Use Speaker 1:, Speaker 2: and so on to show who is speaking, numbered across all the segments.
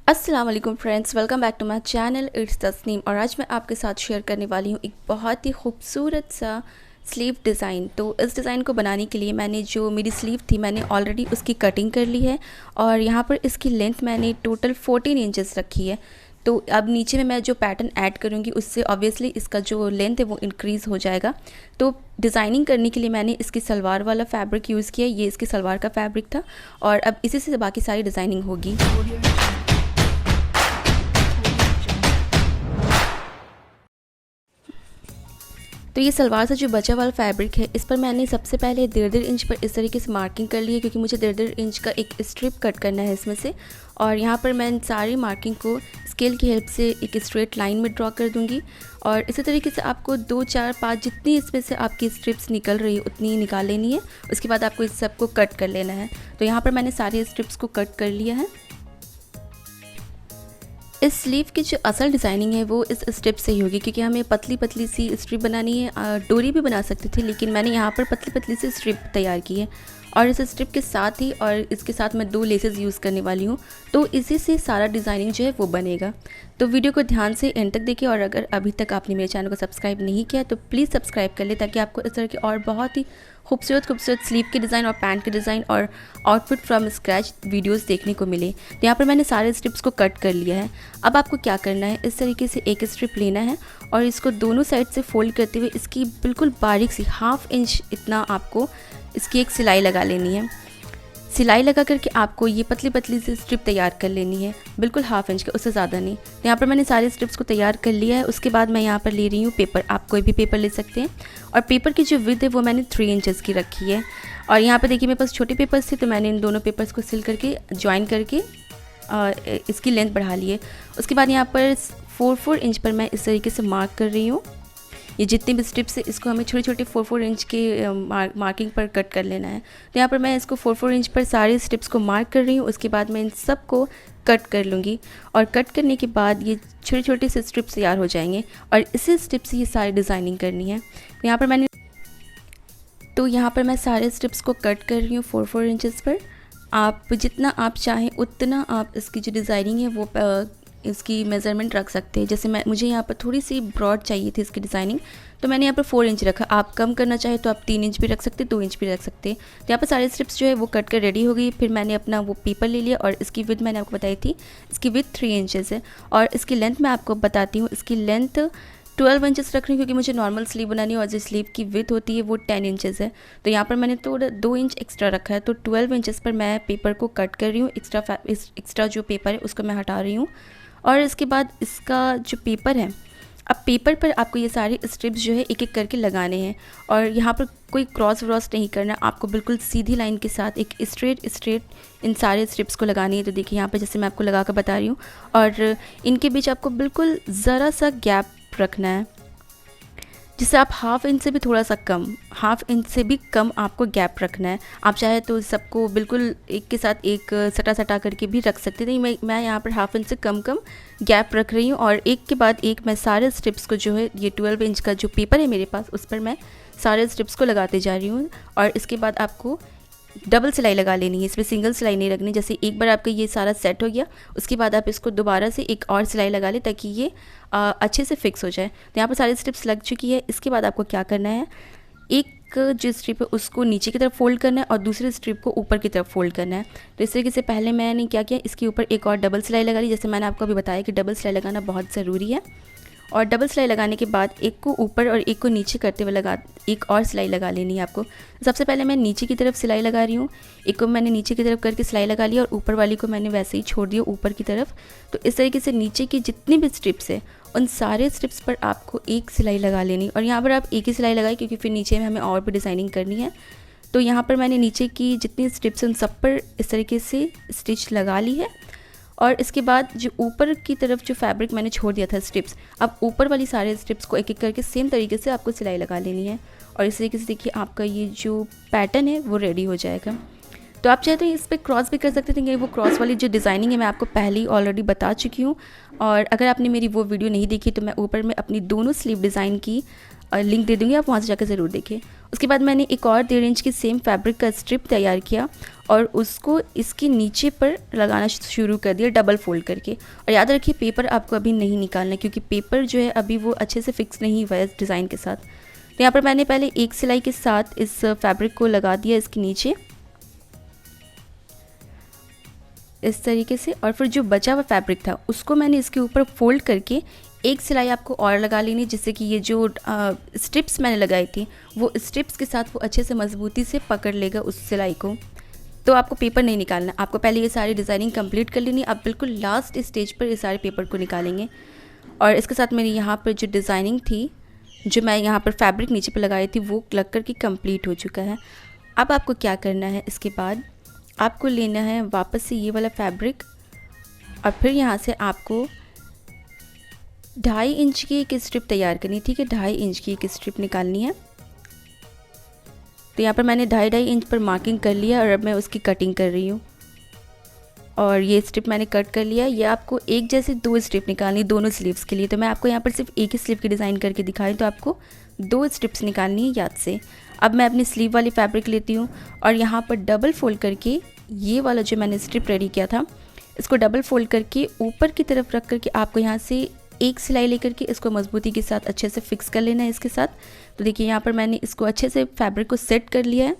Speaker 1: अस्सलाम वालेकुम friends, welcome back to my channel it's Tasneem. और आज मैं आपके साथ शेयर करने वाली हूँ एक बहुत ही खूबसूरत सा स्लीव डिज़ाइन। तो इस डिज़ाइन को बनाने के लिए मैंने जो मेरी स्लीव थी मैंने ऑलरेडी उसकी कटिंग कर ली है और यहाँ पर इसकी लेंथ मैंने टोटल 14 इंचेस रखी है। तो अब नीचे में मैं जो पैटर्न ऐड करूँगी उससे ऑब्वियसली इसका जो लेंथ है वो इंक्रीज़ हो जाएगा। तो डिज़ाइनिंग करने के लिए मैंने इसकी सलवार वाला फैब्रिक यूज़ किया, ये इसकी सलवार का फैब्रिक था और अब इसी से बाकी सारी डिज़ाइनिंग होगी। तो ये सलवार से जो बचा वाला फैब्रिक है इस पर मैंने सबसे पहले 1.5 इंच पर इस तरीके से मार्किंग कर ली है, क्योंकि मुझे 1.5 इंच का एक स्ट्रिप कट करना है इसमें से। और यहाँ पर मैं सारी मार्किंग को स्केल की हेल्प से एक स्ट्रेट लाइन में ड्रॉ कर दूँगी। और इसी तरीके से आपको 2, 4, 5 जितनी इसमें से आपकी स्ट्रिप्स निकल रही है उतनी निकाल लेनी है। उसके बाद आपको इस सबको कट कर लेना है। तो यहाँ पर मैंने सारी स्ट्रिप्स को कट कर लिया है। इस स्लीव की जो असल डिज़ाइनिंग है वो इस स्ट्रिप से ही होगी, क्योंकि हमें पतली पतली सी स्ट्रिप बनानी है। डोरी भी बना सकते थे लेकिन मैंने यहाँ पर पतली पतली सी स्ट्रिप तैयार की है और इस स्ट्रिप के साथ ही और इसके साथ मैं 2 लेसेस यूज़ करने वाली हूँ। तो इसी से सारा डिज़ाइनिंग जो है वो बनेगा। तो वीडियो को ध्यान से एंड तक देखिए और अगर अभी तक आपने मेरे चैनल को सब्सक्राइब नहीं किया तो प्लीज़ सब्सक्राइब कर ले, ताकि आपको इस तरह के और बहुत ही खूबसूरत स्लीव के डिज़ाइन और पैंट के डिज़ाइन और आउटफिट फ्रॉम स्क्रैच वीडियोस देखने को मिले। तो यहाँ पर मैंने सारे स्ट्रिप्स को कट कर लिया है। अब आपको क्या करना है, इस तरीके से एक स्ट्रिप लेना है और इसको दोनों साइड से फोल्ड करते हुए इसकी बिल्कुल बारीक सी 1/2 इंच इतना आपको इसकी एक सिलाई लगा लेनी है। सिलाई लगा करके आपको ये पतली पतली सी स्ट्रिप तैयार कर लेनी है, बिल्कुल 1/2 इंच का, उससे ज़्यादा नहीं। तो यहाँ पर मैंने सारे स्ट्रिप्स को तैयार कर लिया है। उसके बाद मैं यहाँ पर ले रही हूँ पेपर, आप कोई भी पेपर ले सकते हैं। और पेपर की जो विड्थ है वो मैंने 3 इंचेस की रखी है। और यहाँ पर देखिए मेरे पास छोटे पेपर्स थे तो मैंने इन दोनों पेपर्स को सिल करके ज्वाइन करके इसकी लेंथ बढ़ा ली है। उसके बाद यहाँ पर 4 इंच पर मैं इस तरीके से मार्क कर रही हूँ। ये जितने भी स्ट्रिप्स है इसको हमें छोटे छोटे 4 इंच के मार्किंग पर कट कर लेना है। तो यहाँ पर मैं इसको 4 इंच पर सारे स्ट्रिप्स को मार्क कर रही हूँ। उसके बाद मैं इन सब को कट कर लूँगी और कट करने के बाद ये छोटे छोटे से स्ट्रिप्स तैयार हो जाएंगे और इसी स्ट्रिप से ये सारी डिज़ाइनिंग करनी है। तो यहाँ पर मैं सारे स्ट्रिप्स को कट कर रही हूँ 4 इंचेस पर। आप जितना आप चाहें उतना आप इसकी जो डिज़ाइनिंग है वो इसकी मेज़रमेंट रख सकते हैं। जैसे मुझे यहाँ पर थोड़ी सी ब्रॉड चाहिए थी इसकी डिज़ाइनिंग, तो मैंने यहाँ पर 4 इंच रखा। आप कम करना चाहे तो आप 3 इंच भी रख सकते, 2 इंच भी रख सकते। तो यहाँ पर सारे स्ट्रिप्स जो है वो कट कर रेडी हो गई। फिर मैंने अपना वो पेपर ले लिया और इसकी विड्थ मैंने आपको बताई थी, इसकी विड्थ 3 इंचेस है। और इसकी लेंथ मैं आपको बताती हूँ, इसकी लेंथ 12 इंचेस रख रही हूँ, क्योंकि मुझे नॉर्मल स्लीव बनानी है और जो स्लीव की विड्थ होती है वो 10 इंचेस है। तो यहाँ पर मैंने थोड़ा 2 इंच एक्स्ट्रा रखा है। तो 12 इंचेस पर मैं पेपर को कट कर रही हूँ। एक्स्ट्रा जो पेपर है उसको मैं हटा रही हूँ। और इसके बाद इसका जो पेपर है, अब पेपर पर आपको ये सारे स्ट्रिप्स जो है एक एक करके लगाने हैं और यहाँ पर कोई क्रॉस व्रॉस नहीं करना, आपको बिल्कुल सीधी लाइन के साथ एक स्ट्रेट इन सारे स्ट्रिप्स को लगानी है। तो देखिए यहाँ पर जैसे मैं आपको लगा कर बता रही हूँ और इनके बीच आपको बिल्कुल ज़रा सा गैप रखना है, जिससे आप 1/2 इंच से भी थोड़ा सा कम, 1/2 इंच से भी कम आपको गैप रखना है। आप चाहे तो सबको बिल्कुल एक के साथ एक सटा करके भी रख सकते थे। मैं यहाँ पर 1/2 इंच से कम गैप रख रही हूँ और एक के बाद एक मैं सारे स्ट्रिप्स को जो है ये 12 इंच का जो पेपर है मेरे पास उस पर मैं सारे स्ट्रिप्स को लगाते जा रही हूँ। और इसके बाद आपको डबल सिलाई लगा लेनी है, इसमें सिंगल सिलाई नहीं रखनी। जैसे एक बार आपका ये सारा सेट हो गया उसके बाद आप इसको दोबारा से एक और सिलाई लगा लें ताकि ये अच्छे से फिक्स हो जाए। तो यहाँ पर सारी स्ट्रिप्स लग चुकी है। इसके बाद आपको क्या करना है, एक जो स्ट्रिप है उसको नीचे की तरफ फोल्ड करना है और दूसरे स्ट्रिप को ऊपर की तरफ फोल्ड करना है। तो इस तरीके से पहले मैंने क्या किया, इसके ऊपर एक और डबल सिलाई लगा ली। जैसे मैंने आपको अभी बताया कि डबल सिलाई लगाना बहुत ज़रूरी है। और डबल सिलाई लगाने के बाद एक को ऊपर और एक को नीचे करते हुए एक और सिलाई लगा लेनी है आपको। सबसे पहले मैं नीचे की तरफ सिलाई लगा रही हूँ, एक को मैंने नीचे की तरफ करके सिलाई लगा ली और ऊपर वाली को मैंने वैसे ही छोड़ दिया ऊपर की तरफ। तो इस तरीके से नीचे की जितनी भी स्ट्रिप्स है उन सारे स्ट्रिप्स पर आपको एक सिलाई लगा लेनी। और यहाँ पर आप एक ही सिलाई लगाई क्योंकि फिर नीचे में हमें और भी डिज़ाइनिंग करनी है। तो यहाँ पर मैंने नीचे की जितनी स्ट्रिप्स हैं उन सब पर इस तरीके से स्टिच लगा ली है। और इसके बाद जो ऊपर की तरफ जो फैब्रिक मैंने छोड़ दिया था स्ट्रिप्स, अब ऊपर वाली सारे स्ट्रिप्स को एक एक करके सेम तरीके से आपको सिलाई लगा लेनी है। और इस तरीके से देखिए आपका ये जो पैटर्न है वो रेडी हो जाएगा। तो आप चाहे तो इस पर क्रॉस भी कर सकते थे, वो क्रॉस वाली जो डिज़ाइनिंग है मैं आपको पहले ही ऑलरेडी बता चुकी हूँ। और अगर आपने मेरी वो वीडियो नहीं देखी तो मैं ऊपर में अपनी दोनों स्लीव डिज़ाइन की लिंक दे दूँगी, आप वहाँ से जाकर ज़रूर देखें। उसके बाद मैंने एक और 1.5 इंच की सेम फैब्रिक का स्ट्रिप तैयार किया और उसको इसके नीचे पर लगाना शुरू कर दिया डबल फोल्ड करके। और याद रखिए पेपर आपको अभी नहीं निकालना क्योंकि पेपर जो है अभी वो अच्छे से फिक्स नहीं हुआ है इस डिज़ाइन के साथ। तो यहाँ पर मैंने पहले एक सिलाई के साथ इस फैब्रिक को लगा दिया इसके नीचे इस तरीके से, और फिर जो बचा हुआ फैब्रिक था उसको मैंने इसके ऊपर फोल्ड करके एक सिलाई आपको और लगा लेनी, जिससे कि ये जो स्ट्रिप्स मैंने लगाई थी वो स्ट्रिप्स के साथ वो अच्छे से मजबूती से पकड़ लेगा उस सिलाई को। तो आपको पेपर नहीं निकालना, आपको पहले ये सारी डिज़ाइनिंग कंप्लीट कर लेनी। आप बिल्कुल लास्ट स्टेज पर इस सारे पेपर को निकालेंगे। और इसके साथ मेरी यहाँ पर जो डिज़ाइनिंग थी, जो मैं यहाँ पर फैब्रिक नीचे पर लगाई थी, वो लग कर के कंप्लीट हो चुका है। अब आपको क्या करना है, इसके बाद आपको लेना है वापस से ये वाला फैब्रिक और फिर यहाँ से आपको 2.5 इंच की एक स्ट्रिप तैयार करनी, ठीक है। 2.5 इंच की एक स्ट्रिप निकालनी है। तो यहाँ पर मैंने 2.5 इंच पर मार्किंग कर लिया और अब मैं उसकी कटिंग कर रही हूँ। और ये स्ट्रिप मैंने कट कर लिया। ये आपको एक जैसे 2 स्ट्रिप निकालनी दोनों स्लीव्स के लिए। तो मैं आपको यहाँ पर सिर्फ एक ही स्लीव की डिज़ाइन करके दिखाई, तो आपको 2 स्ट्रिप्स निकालनी है याद से। अब मैं अपनी स्लीव वाली फैब्रिक लेती हूँ और यहाँ पर डबल फोल्ड करके ये वाला जो मैंने स्ट्रिप रेडी किया था इसको डबल फोल्ड करके ऊपर की तरफ रख करके आपको यहाँ से एक सिलाई लेकर के इसको मजबूती के साथ अच्छे से फिक्स कर लेना है इसके साथ। तो देखिए यहाँ पर मैंने इसको अच्छे से फैब्रिक को सेट कर लिया है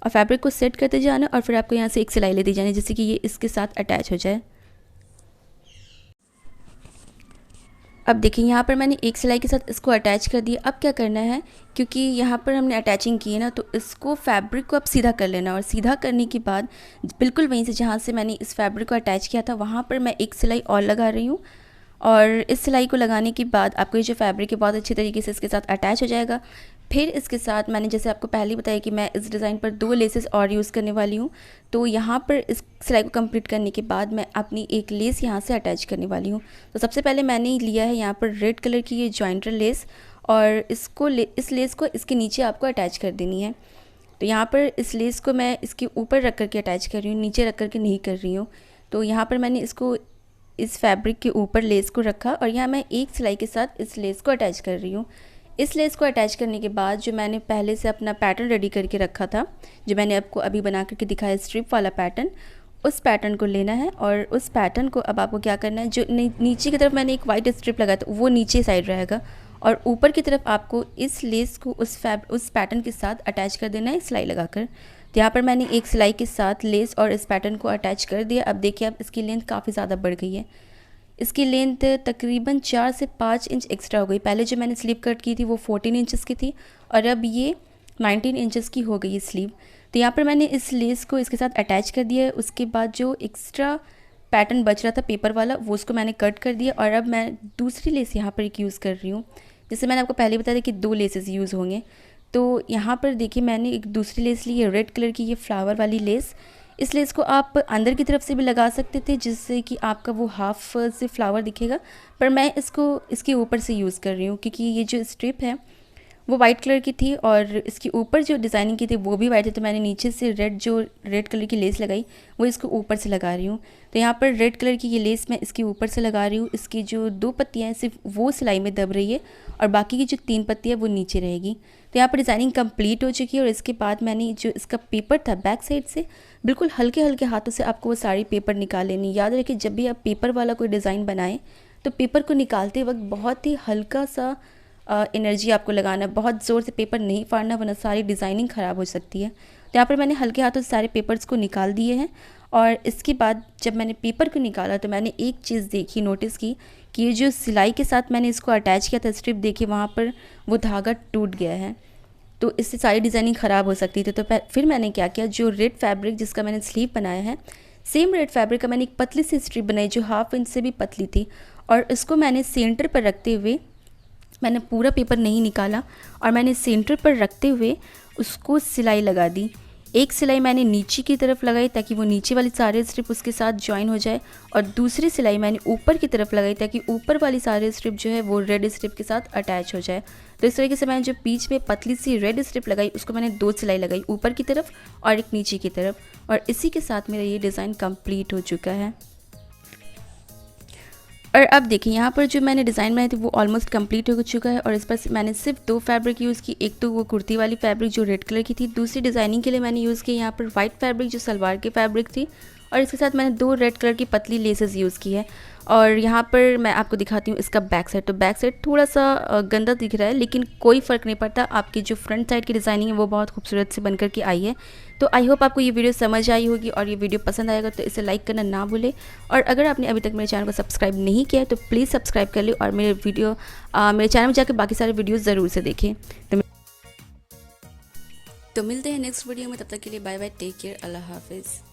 Speaker 1: और फैब्रिक को सेट करते जाना और फिर आपको यहाँ से एक सिलाई लेती जानी जिससे कि ये इसके साथ अटैच हो जाए। अब देखिए यहाँ पर मैंने एक सिलाई के साथ इसको अटैच कर दिया। अब क्या करना है, क्योंकि यहाँ पर हमने अटैचिंग की है ना, तो इसको फैब्रिक को अब सीधा कर लेना और सीधा करने के बाद बिल्कुल वहीं से जहाँ से मैंने इस फैब्रिक को अटैच किया था वहाँ पर मैं एक सिलाई और लगा रही हूँ। और इस सिलाई को लगाने के बाद आपको ये जो फैब्रिक है बहुत अच्छी तरीके से इसके साथ अटैच हो जाएगा। फिर इसके साथ मैंने जैसे आपको पहले बताया कि मैं इस डिज़ाइन पर 2 लेसेस और यूज़ करने वाली हूँ। तो यहाँ पर इस सिलाई को कंप्लीट करने के बाद मैं अपनी एक लेस यहाँ से अटैच करने वाली हूँ। तो सबसे पहले मैंने लिया है यहाँ पर रेड कलर की ये जॉइंटर लेस और इस लेस को इसके नीचे आपको अटैच कर देनी है। तो यहाँ पर इस लेस को मैं इसके ऊपर रख करके अटैच कर रही हूँ, नीचे रख करके नहीं कर रही हूँ। तो यहाँ पर मैंने इसको इस फैब्रिक के ऊपर लेस को रखा और यहाँ मैं एक सिलाई के साथ इस लेस को अटैच कर रही हूँ। इस लेस को अटैच करने के बाद जो मैंने पहले से अपना पैटर्न रेडी करके रखा था, जो मैंने आपको अभी बना करके दिखाया स्ट्रिप वाला पैटर्न, उस पैटर्न को लेना है और उस पैटर्न को अब आपको क्या करना है, जो नीचे की तरफ मैंने एक वाइट स्ट्रिप लगाया था वो नीचे साइड रहेगा और ऊपर की तरफ आपको इस लेस को उस पैटर्न के साथ अटैच कर देना है सिलाई लगाकर। तो यहाँ पर मैंने एक सिलाई के साथ लेस और इस पैटर्न को अटैच कर दिया। अब देखिए अब इसकी लेंथ काफ़ी ज़्यादा बढ़ गई है। इसकी लेंथ तकरीबन 4 से 5 इंच एक्स्ट्रा हो गई। पहले जो मैंने स्लीव कट की थी वो 14 इंचेस की थी और अब ये 19 इंचेस की हो गई है स्लीव। तो यहाँ पर मैंने इस लेस को इसके साथ अटैच कर दिया है। उसके बाद जो एक्स्ट्रा पैटर्न बच रहा था पेपर वाला वो उसको मैंने कट कर दिया और अब मैं दूसरी लेस यहाँ पर एक यूज़ कर रही हूँ। जैसे मैंने आपको पहले बताया था कि 2 लेसेस यूज़ होंगे। तो यहाँ पर देखिए मैंने एक दूसरी लेस ली है रेड कलर की, ये फ्लावर वाली लेस। इस लेस को आप अंदर की तरफ से भी लगा सकते थे जिससे कि आपका वो हाफ से फ्लावर दिखेगा, पर मैं इसको इसके ऊपर से यूज़ कर रही हूँ क्योंकि ये जो स्ट्रिप है वो वाइट कलर की थी और इसके ऊपर जो डिज़ाइनिंग की थी वो भी वाइट थी। तो मैंने नीचे से रेड कलर की लेस लगाई वो इसको ऊपर से लगा रही हूँ। तो यहाँ पर रेड कलर की ये लेस मैं इसके ऊपर से लगा रही हूँ। इसकी जो 2 पत्तियाँ हैं सिर्फ वो सिलाई में दब रही है और बाकी की जो 3 पत्तियाँ वो नीचे रहेगी। तो यहाँ पर डिज़ाइनिंग कंप्लीट हो चुकी है और इसके बाद मैंने जो इसका पेपर था बैक साइड से बिल्कुल हल्के हल्के हाथों से आपको वो सारी पेपर निकाल लेनी। याद रखिए जब भी आप पेपर वाला कोई डिज़ाइन बनाएं तो पेपर को निकालते वक्त बहुत ही हल्का सा एनर्जी आपको लगाना है, बहुत ज़ोर से पेपर नहीं फाड़ना वरना सारी डिज़ाइनिंग ख़राब हो सकती है। तो यहाँ पर मैंने हल्के हाथों से सारे पेपर्स को निकाल दिए हैं और इसके बाद जब मैंने पेपर को निकाला तो मैंने एक चीज़ देखी, नोटिस की कि ये जो सिलाई के साथ मैंने इसको अटैच किया था स्ट्रिप, देखिए वहाँ पर वो धागा टूट गया है। तो इससे सारी डिज़ाइनिंग ख़राब हो सकती थी। तो फिर मैंने क्या किया, जो रेड फैब्रिक जिसका मैंने स्लीव बनाया है सेम रेड फैब्रिक का मैंने एक पतली सी स्ट्रिप बनाई जो 1/2 इंच से भी पतली थी और इसको मैंने सेंटर पर रखते हुए, मैंने पूरा पेपर नहीं निकाला और मैंने सेंटर पर रखते हुए उसको सिलाई लगा दी। एक सिलाई मैंने नीचे की तरफ लगाई ताकि वो नीचे वाली सारे स्ट्रिप उसके साथ ज्वाइन हो जाए और दूसरी सिलाई मैंने ऊपर की तरफ लगाई ताकि ऊपर वाली सारे स्ट्रिप जो है वो रेड स्ट्रिप के साथ अटैच हो जाए। तो इस तरीके से मैंने जो बीच में पतली सी रेड स्ट्रिप लगाई उसको मैंने 2 सिलाई लगाई, ऊपर की तरफ और एक नीचे की तरफ, और इसी के साथ मेरा ये डिज़ाइन कंप्लीट हो चुका है। और अब देखिए यहाँ पर जो मैंने डिज़ाइन बनाई थी वो ऑलमोस्ट कंप्लीट हो चुका है और इस पर मैंने सिर्फ 2 फैब्रिक यूज़ की। एक तो वो कुर्ती वाली फैब्रिक जो रेड कलर की थी, दूसरी डिज़ाइनिंग के लिए मैंने यूज़ की यहाँ पर वाइट फैब्रिक जो सलवार की फैब्रिक थी, और इसके साथ मैंने 2 रेड कलर की पतली लेसेस यूज़ की है। और यहाँ पर मैं आपको दिखाती हूँ इसका बैक साइड। तो बैक साइड थोड़ा सा गंदा दिख रहा है, लेकिन कोई फ़र्क नहीं पड़ता, आपकी जो फ्रंट साइड की डिज़ाइनिंग है वो बहुत खूबसूरत से बनकर के आई है। तो आई होप आपको ये वीडियो समझ आई होगी, और ये वीडियो पसंद आएगा तो इसे लाइक करना ना भूलें। और अगर आपने अभी तक मेरे चैनल को सब्सक्राइब नहीं किया है तो प्लीज़ सब्सक्राइब कर लें, और मेरे चैनल में जाकर बाकी सारे वीडियोज़ ज़रूर से देखें। तो मिलते हैं नेक्स्ट वीडियो में, तब तक के लिए बाय बाय, टेक केयर, अल्लाह हाफिज़।